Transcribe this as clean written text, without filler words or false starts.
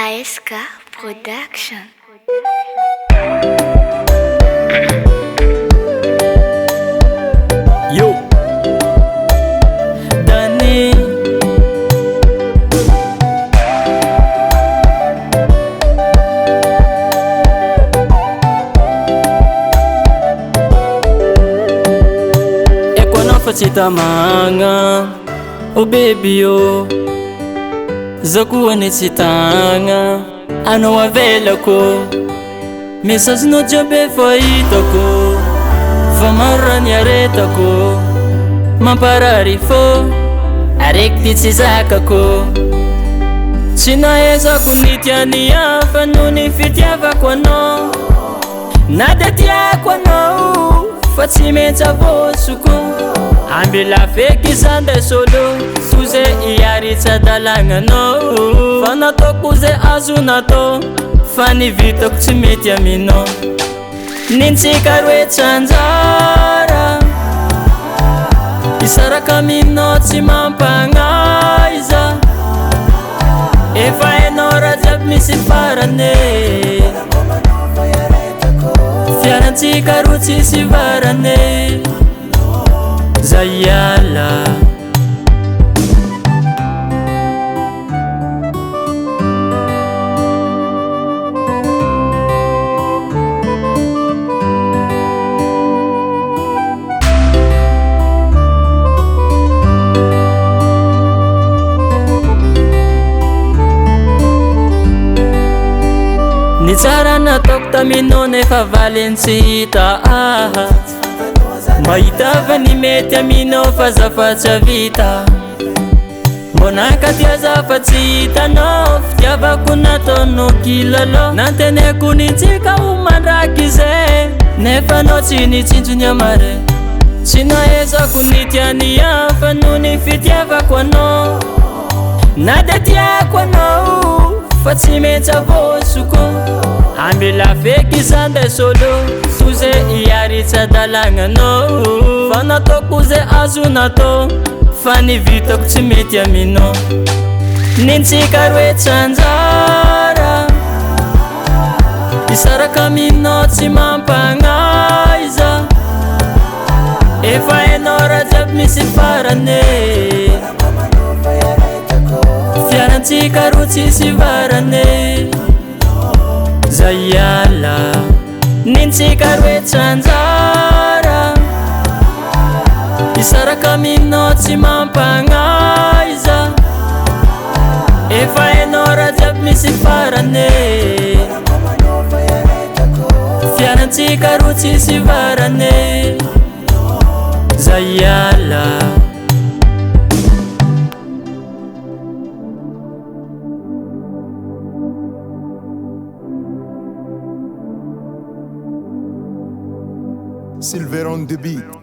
ASK Production. Yo, Dani. E quando facita manga, oh baby oh, zaku anetsitanga, ano avelako, message no jabe fahitako, famarany aretako, mamparary fô araiky tsy zakako. Tsy nahaizako ny tiany hafa noho ny fitiavako anao, na de tiako anao fa tsy maintsy avosoko. Ambela feky zande solo suze iary tsadalagnanao, fa nataoko zay azo natao, fa ny vitako tsy mety aminao. Nintsika roe tsanjara, isaraka aminao tsy mampagnaiza, efa hainao raha jiaby misy farane, fiarantsika roa tsisy varane, zay iala. Ny tsara nataoko taminao nefa valeny tsy hita mahita fa ny mety aminao fa zafatsy avita. Mbonaka tia zafa tsy hitanao, fitiavako nataonao kilalao, nanteneko nintsika ho mandraky zay, nefa anao tsy nitsinjony amare. Tsy nahaizako ny tiany hafa noho ny fitiavako anao, na de tiako anao fa tsy maintsy avosoko. Ambela feky zande solo suze iary tsadalagnanao, fa nataoko zay azo natao, fa ny vitako tsy mety aminao. Nintsika roe tsanjara, isaraka aminao tsy mampagnaiza, efa hainao raha jiaby misy farane, fiarantsika roa tsisy varane, zay iala. Nintsika roe tsanjara, isaraka aminao tsy mampagnaiza, efa hainao raha jiaby misy farane, fiarantsika roa tsisy varane, zay iala. Silver on the beat.